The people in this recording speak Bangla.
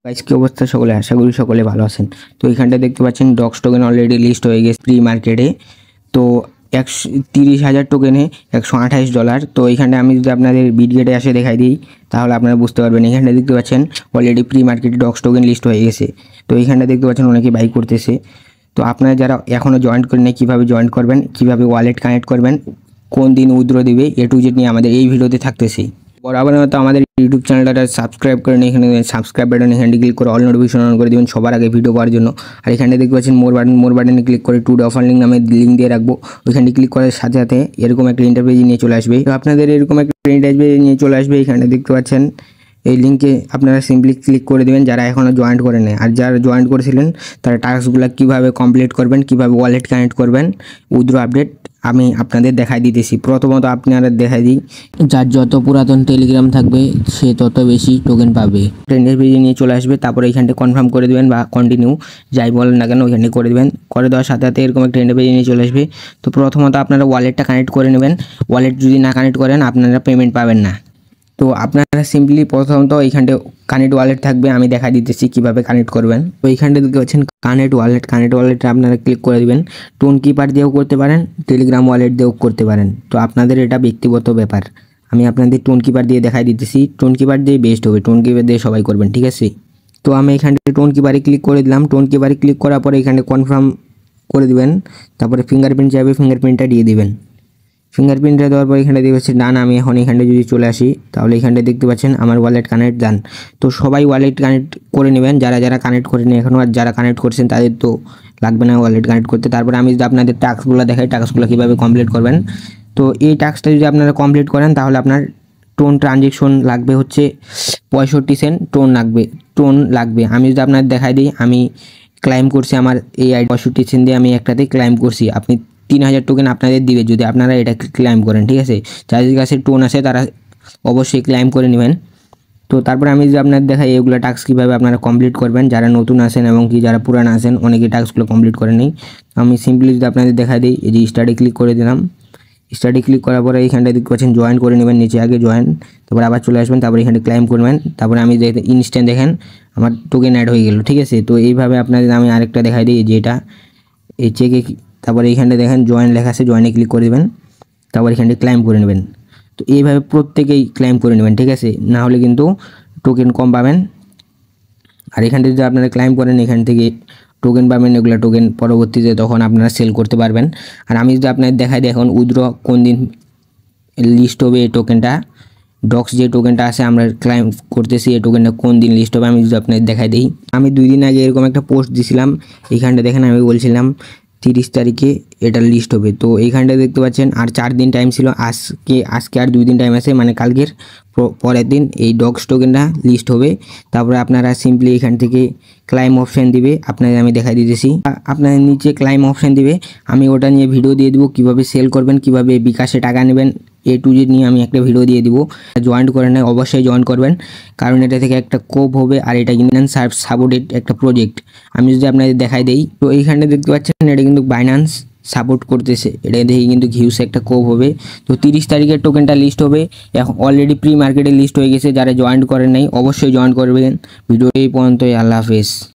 গাইস কি অবস্থা সকলে, আশা করি সকলে ভালো আছেন। তো এখানটা দেখতে পাচ্ছেন ডক্স টোকেন অলরেডি লিস্ট হয়ে গেছে প্রি মার্কেটে। তো 30,000 টোকেনে $128। তো এইখানে আমি যদি আপনাদের বিটগেটে আসে দেখাই দিই তাহলে আপনারা বুঝতে পারবেন। এখানটা দেখতে পাচ্ছেন অলরেডি প্রি মার্কেটে ডক্স টোকেন লিস্ট হয়ে গেছে। তো এইখানটা দেখতে পাচ্ছেন অনেকে বাই করতেছে। তো আপনারা যারা এখনও জয়েন করেন নাই কীভাবে জয়েন করবেন, কীভাবে ওয়ালেট কানেক্ট করবেন, কোন দিন উইথড্র দিবে, এ টু জেড নিয়ে আমাদের এই ভিডিওতে থাকতেছি। বরাবরের মতো আমাদের ইউটিউব চ্যানেলটা সাবস্ক্রাইব করে নিন। এখানে সাবস্ক্রাইব বাটনে হ্যান্ডে ক্লিক করে অল নোটিফিকেশন অন করে দেবেন সবার আগে ভিডিও পাওয়ার জন্য। আর এখানে দেখতে পাচ্ছেন মোর বাটনে ক্লিক করে টু অফার লিঙ্ক নামে লিঙ্ক দিয়ে রাখবো। ওইখানে ক্লিক করার সাথে সাথে এরকম একটা ইন্টারপেজ নিয়ে চলে আসবে। তো আপনাদের এরকম একটা ইন্টারপেজ নিয়ে চলে আসবে। এখানে দেখতে পাচ্ছেন এই লিঙ্কে আপনারা সিম্পলি ক্লিক করে দেবেন যারা এখনও জয়েন করে নেয়। আর যারা জয়েন করেছিলেন তারা টাস্কগুলো কীভাবে কমপ্লিট করবেন, কীভাবে ওয়ালেট কানেক্ট করবেন, উইথড্র আপডেট আমি আপনাদের দেখাই দিতেছি। প্রথমত আপনারা দেখাই দিই, যার যত পুরাতন টেলিগ্রাম থাকবে সে তত বেশি টোকেন পাবে। ট্রেন্ডের পেজে নিয়ে চলে আসবে, তারপরে এখানটা কনফার্ম করে দেবেন বা কন্টিনিউ যাই বলেন না কেন ওইখানে করে দেবেন। করে দেওয়ার সাথে সাথে এরকম একটা ট্রেন্ডের পেজে নিয়ে চলে আসবে। তো প্রথমত আপনারা ওয়ালেটটা কানেক্ট করে নেবেন। ওয়ালেট যদি না কানেক্ট করেন আপনারা পেমেন্ট পাবেন না। তো আপনারা সিম্পলি প্রথমত এইখানটা কানেক্ট ওয়ালেট থাকবে, আমি দেখা দিতেছি কিভাবে কানেক্ট করবেন। তো এইখানটা দেখতে পাচ্ছেন কানেক্ট ওয়ালেটে আপনারা ক্লিক করে দিবেন। টোন কিপার দিয়েও করতে পারেন, টেলিগ্রাম ওয়ালেট দিয়েও করতে পারেন। তো আপনাদের এটা ব্যক্তিগত ব্যাপার। আমি আপনাদের টোন কিপার দিয়ে দেখাই দিতেছি। টোন কিপার দিয়ে বেস্ট হবে, টোন কিপার দিয়ে সবাই করবেন, ঠিক আছে। তো আমি এখানটা টোন কিপারে ক্লিক করে দিলাম। টোন কিপারে ক্লিক করার পরে এখানে কনফার্ম করে দিবেন। তারপরে ফিঙ্গারপ্রিন্ট চাইবে, ফিঙ্গারপ্রিন্টটা দিয়ে দিবেন। ফিঙ্গারপ্রিন্টটা দেওয়ার পর এখানে দেখতে পাচ্ছেন ডান। আমি এখন এখানটা যদি চলে আসি তাহলে এখানটা দেখতে পাচ্ছেন আমার ওয়ালেট কানেক্ট ডান। তো সবাই ওয়ালেট কানেক্ট করে নেবেন, যারা যারা কানেক্ট করেনি এখনও। আর যারা কানেক্ট করছেন তাদের তো লাগবে না ওয়ালেট কানেক্ট করতে। তারপরে আমি যদি আপনাদের টাস্কগুলো দেখাই, টাস্কগুলো কীভাবে কমপ্লিট করবেন। তো এই টাস্কটা যদি আপনারা কমপ্লিট করেন তাহলে আপনার টোন ট্রানজেকশন লাগবে হচ্ছে 65 সেন্ট টোন লাগবে। আমি যদি আপনাদের দেখাই দিই, আমি ক্লাইম করছি আমার এই 65 সেন্ট দিয়ে আমি একটাতে ক্লাইম করছি। আপনি 3,000 টোকেন আপনাদের দিবে যদি আপনারা এটা ক্লাইম করেন, ঠিক আছে। যাদের কাছে টোন আছে তারা অবশ্যই ক্লাইম করে নেবেন। তো তারপরে আমি যদি আপনাদের দেখাই এগুলো টাস্ক কীভাবে আপনারা কমপ্লিট করবেন, যারা নতুন আছেন এবং কি যারা পুরানো আছেন অনেকে টাস্কগুলো কমপ্লিট করে নেই। আমি সিম্পলি যদি আপনাদের দেখাই দিই, এই যে স্টার্টে ক্লিক করে দিলাম। স্টার্টে ক্লিক করার পরে এইখানটা দেখতে পাচ্ছেন জয়েন করে নেবেন, নিচে আগে জয়েন, তারপর আবার চলে আসবেন, তারপরে এখানে ক্লাইম করবেন। তারপরে আমি ইনস্ট্যান্ট দেখেন আমার টোকেন অ্যাড হয়ে গেল, ঠিক আছে। তো এইভাবে আপনাদের আমি আরেকটা দেখাই দিই, যেটা এই চেকে, তারপরে এইখানটা দেখেন জয়েন লেখা আছে, জয়েনে ক্লিক করে দেবেন, তারপর এখানটা ক্লাইম করে নেবেন। তো এইভাবে প্রত্যেকেই ক্লাইম করে নেবেন, ঠিক আছে, না হলে কিন্তু টোকেন কম পাবেন। আর এখানটা যদি আপনারা ক্লাইম করেন এখান থেকে টোকেন পাবেন, এগুলো টোকেন পরবর্তীতে তখন আপনারা সেল করতে পারবেন। আর আমি যদি আপনাদের দেখাই দিই এখন উইথড্র কোন দিন লিস্ট হবে এই টোকেনটা, ডক্স যে টোকেনটা আছে আমরা ক্লাইম করতেছি, এই টোকেনটা কোন দিন লিস্ট হবে আমি যদি আপনাদের দেখাই দিই। আমি 2 দিন আগে এরকম একটা পোস্ট দিয়েছিলাম, এইখানটা দেখেন আমি বলছিলাম 30 তারিখে এটা লিস্ট হবে। তো এইখানটা দেখতে পাচ্ছেন আর 4 দিন টাইম ছিল, আজকে আর 2 দিন টাইম আছে, মানে কালকের পরের দিন এই ডক্স টোকেনটা লিস্ট হবে। তারপরে আপনারা সিম্পলি এখান থেকে ক্লাইম অপশান দিবে, আপনাদের আমি দেখাই দিতেছি। আপনাদের নিচে ক্লাইম অপশান দিবে, আমি ওটা নিয়ে ভিডিও দিয়ে দেবো, কীভাবে সেল করবেন, কীভাবে বিকাশে টাকা নেবেন, এ টু জেড নিয়ে আমি একটা ভিডিও দিয়ে দিব। জয়েন করে নেয় অবশ্যই জয়েন করবেন, কারণ এটা থেকে একটা কোপ হবে। আর এটা কিন্তু সাপোর্টেড একটা প্রজেক্ট। আমি যদি আপনাদের দেখাই দেই, তো এইখানে দেখতে পাচ্ছেন এটা কিন্তু বাইন্যান্স সাপোর্ট করতেছে, এটা দেখে কিন্তু ঘিউস একটা কোপ হবে। তো 30 তারিখের টোকেনটা লিস্ট হবে, এখন অলরেডি প্রি মার্কেটে লিস্ট হয়ে গেছে। যারা জয়েন করেন নাই অবশ্যই জয়েন করবেন। ভিডিও এই পর্যন্তই, আল্লাহ হাফেজ।